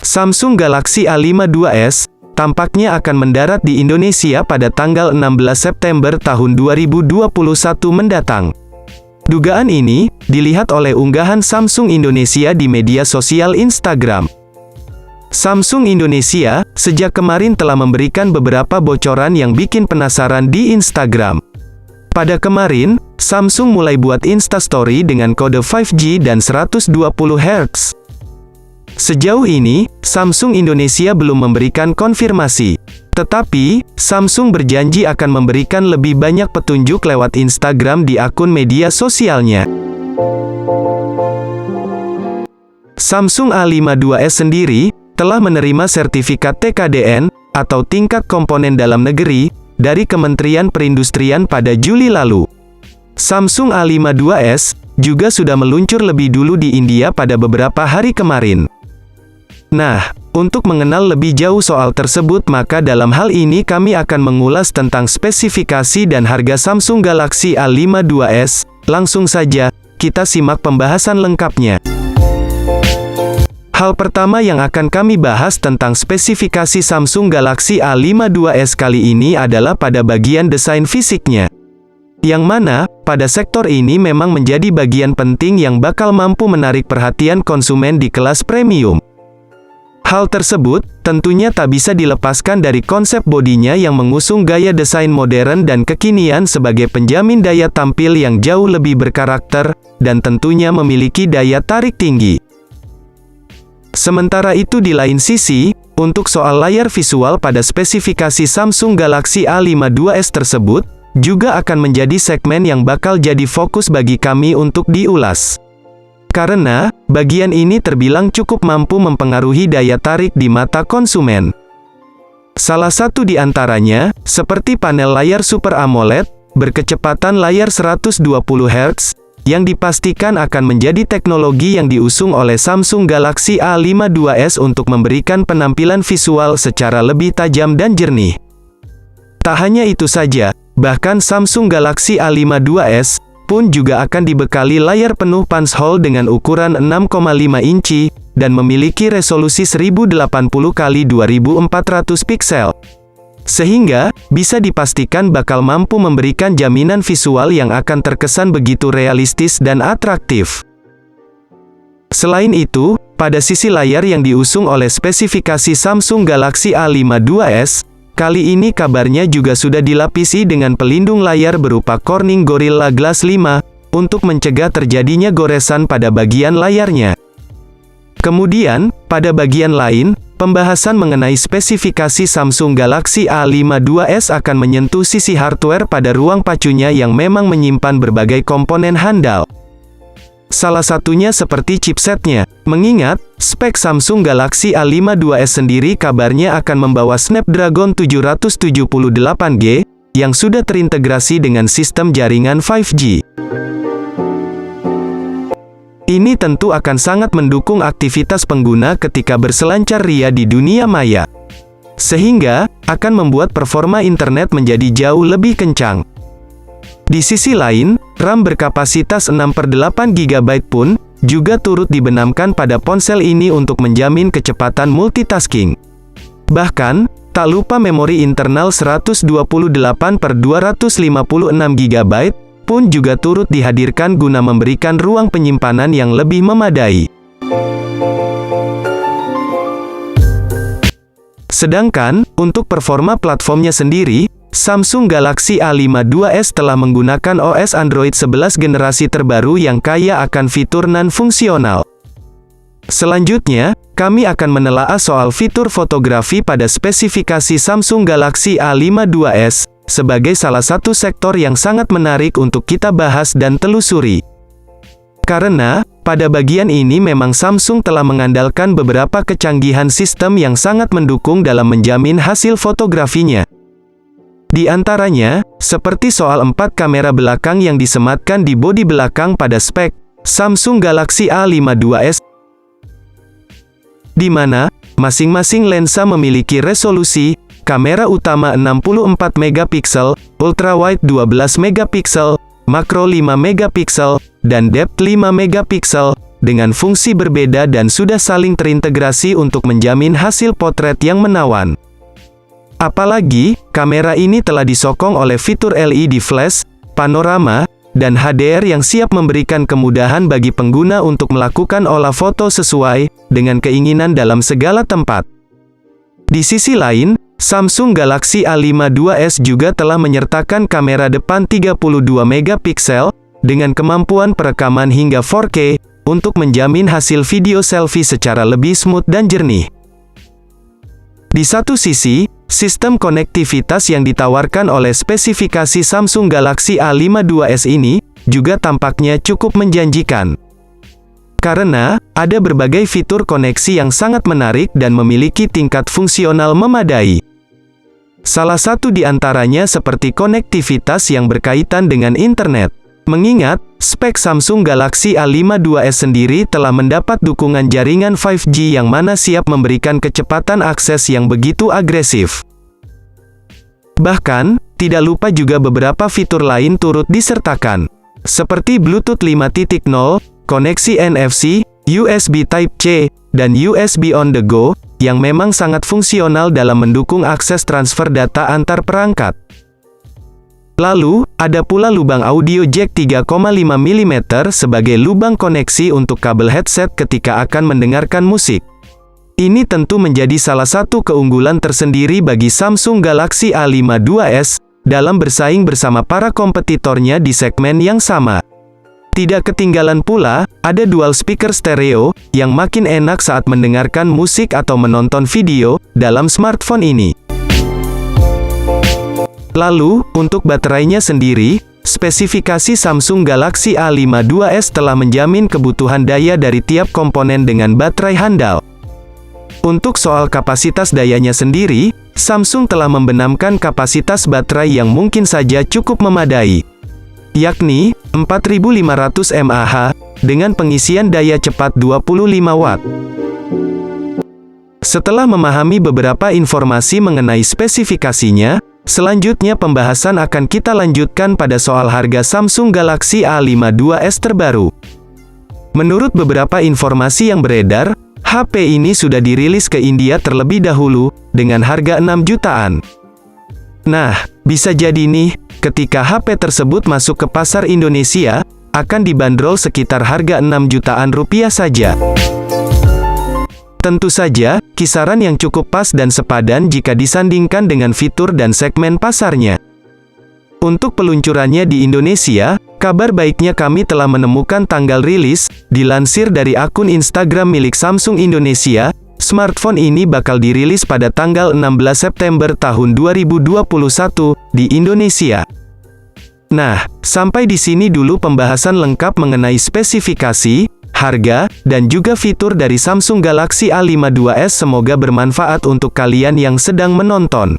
Samsung Galaxy A5 2S tampaknya akan mendarat di Indonesia pada tanggal 16 September tahun 2021 mendatang. Dugaan ini dilihat oleh unggahan Samsung Indonesia di media sosial Instagram. Samsung Indonesia sejak kemarin telah memberikan beberapa bocoran yang bikin penasaran di Instagram. Pada kemarin, Samsung mulai buat Instastory dengan kode 5G dan 120 Hz. Sejauh ini, Samsung Indonesia belum memberikan konfirmasi. Tetapi, Samsung berjanji akan memberikan lebih banyak petunjuk lewat Instagram di akun media sosialnya. Samsung A5 2S sendiri telah menerima sertifikat TKDN atau Tingkat Komponen Dalam Negeri dari Kementerian Perindustrian pada Juli lalu. Samsung A5 2S juga sudah meluncur lebih dulu di India pada beberapa hari kemarin. Nah, untuk mengenal lebih jauh soal tersebut, maka dalam hal ini kami akan mengulas tentang spesifikasi dan harga Samsung Galaxy A5 2S. Langsung saja, kita simak pembahasan lengkapnya. Hal pertama yang akan kami bahas tentang spesifikasi Samsung Galaxy A5 2S kali ini adalah pada bagian desain fisiknya. Yang mana, pada sektor ini memang menjadi bagian penting yang bakal mampu menarik perhatian konsumen di kelas premium. Hal tersebut tentunya tak bisa dilepaskan dari konsep bodinya yang mengusung gaya desain modern dan kekinian sebagai penjamin daya tampil yang jauh lebih berkarakter, dan tentunya memiliki daya tarik tinggi. Sementara itu di lain sisi, untuk soal layar visual pada spesifikasi Samsung Galaxy A5 2S tersebut, juga akan menjadi segmen yang bakal jadi fokus bagi kami untuk diulas. Karena, bagian ini terbilang cukup mampu mempengaruhi daya tarik di mata konsumen. Salah satu di antaranya, seperti panel layar Super AMOLED, berkecepatan layar 120 Hz, yang dipastikan akan menjadi teknologi yang diusung oleh Samsung Galaxy A5 2S untuk memberikan penampilan visual secara lebih tajam dan jernih. Tak hanya itu saja, bahkan Samsung Galaxy A5 2S pun juga akan dibekali layar penuh punch hole dengan ukuran 6,5 inci, dan memiliki resolusi 1080x2400 piksel. Sehingga, bisa dipastikan bakal mampu memberikan jaminan visual yang akan terkesan begitu realistis dan atraktif. Selain itu, pada sisi layar yang diusung oleh spesifikasi Samsung Galaxy A5 2S, kali ini kabarnya juga sudah dilapisi dengan pelindung layar berupa Corning Gorilla Glass 5, untuk mencegah terjadinya goresan pada bagian layarnya. Kemudian, pada bagian lain, pembahasan mengenai spesifikasi Samsung Galaxy A5 2S akan menyentuh sisi hardware pada ruang pacunya yang memang menyimpan berbagai komponen handal. Salah satunya seperti chipsetnya, mengingat, spek Samsung Galaxy A5 2S sendiri kabarnya akan membawa Snapdragon 778G, yang sudah terintegrasi dengan sistem jaringan 5G. Ini tentu akan sangat mendukung aktivitas pengguna ketika berselancar ria di dunia maya. Sehingga, akan membuat performa internet menjadi jauh lebih kencang. Di sisi lain, RAM berkapasitas 6/8 GB pun juga turut dibenamkan pada ponsel ini untuk menjamin kecepatan multitasking. Bahkan, tak lupa memori internal 128/256 GB pun juga turut dihadirkan guna memberikan ruang penyimpanan yang lebih memadai. Sedangkan, untuk performa platformnya sendiri, Samsung Galaxy A5 2S telah menggunakan OS Android 11 generasi terbaru yang kaya akan fitur non-fungsional. Selanjutnya, kami akan menelaah soal fitur fotografi pada spesifikasi Samsung Galaxy A5 2S, sebagai salah satu sektor yang sangat menarik untuk kita bahas dan telusuri. Karena, pada bagian ini memang Samsung telah mengandalkan beberapa kecanggihan sistem yang sangat mendukung dalam menjamin hasil fotografinya. Di antaranya, seperti soal 4 kamera belakang yang disematkan di bodi belakang pada spek Samsung Galaxy A5 2S, di mana masing-masing lensa memiliki resolusi kamera utama 64 megapiksel, ultrawide 12 megapiksel, makro 5 megapiksel, dan depth 5 megapiksel, dengan fungsi berbeda dan sudah saling terintegrasi untuk menjamin hasil potret yang menawan. Apalagi, kamera ini telah disokong oleh fitur LED flash, panorama, dan HDR yang siap memberikan kemudahan bagi pengguna untuk melakukan olah foto sesuai dengan keinginan dalam segala tempat. Di sisi lain, Samsung Galaxy A5 2S juga telah menyertakan kamera depan 32 megapiksel dengan kemampuan perekaman hingga 4K untuk menjamin hasil video selfie secara lebih smooth dan jernih. Di satu sisi, sistem konektivitas yang ditawarkan oleh spesifikasi Samsung Galaxy A5 2S ini juga tampaknya cukup menjanjikan. Karena ada berbagai fitur koneksi yang sangat menarik dan memiliki tingkat fungsional memadai. Salah satu di antaranya seperti konektivitas yang berkaitan dengan internet. Mengingat, spek Samsung Galaxy A5 2S sendiri telah mendapat dukungan jaringan 5G yang mana siap memberikan kecepatan akses yang begitu agresif. Bahkan, tidak lupa juga beberapa fitur lain turut disertakan, seperti Bluetooth 5.0, koneksi NFC, USB Type-C, dan USB on the go, yang memang sangat fungsional dalam mendukung akses transfer data antar perangkat. Lalu, ada pula lubang audio jack 3,5 mm sebagai lubang koneksi untuk kabel headset ketika akan mendengarkan musik. Ini tentu menjadi salah satu keunggulan tersendiri bagi Samsung Galaxy A5 2S, dalam bersaing bersama para kompetitornya di segmen yang sama. Tidak ketinggalan pula, ada dual speaker stereo, yang makin enak saat mendengarkan musik atau menonton video, dalam smartphone ini. Lalu, untuk baterainya sendiri, spesifikasi Samsung Galaxy A5 2S telah menjamin kebutuhan daya dari tiap komponen dengan baterai handal. Untuk soal kapasitas dayanya sendiri, Samsung telah membenamkan kapasitas baterai yang mungkin saja cukup memadai, yakni 4500 mAh, dengan pengisian daya cepat 25 Watt. Setelah memahami beberapa informasi mengenai spesifikasinya, selanjutnya pembahasan akan kita lanjutkan pada soal harga Samsung Galaxy A5 2S terbaru. Menurut beberapa informasi yang beredar, HP ini sudah dirilis ke India terlebih dahulu, dengan harga 6 jutaan. Nah, bisa jadi nih, ketika HP tersebut masuk ke pasar Indonesia, akan dibanderol sekitar harga 6 jutaan rupiah saja. Tentu saja, kisaran yang cukup pas dan sepadan jika disandingkan dengan fitur dan segmen pasarnya. Untuk peluncurannya di Indonesia, kabar baiknya kami telah menemukan tanggal rilis, dilansir dari akun Instagram milik Samsung Indonesia. Smartphone ini bakal dirilis pada tanggal 16 September tahun 2021, di Indonesia. Nah, sampai di sini dulu pembahasan lengkap mengenai spesifikasi, harga, dan juga fitur dari Samsung Galaxy A5 2S. Semoga bermanfaat untuk kalian yang sedang menonton.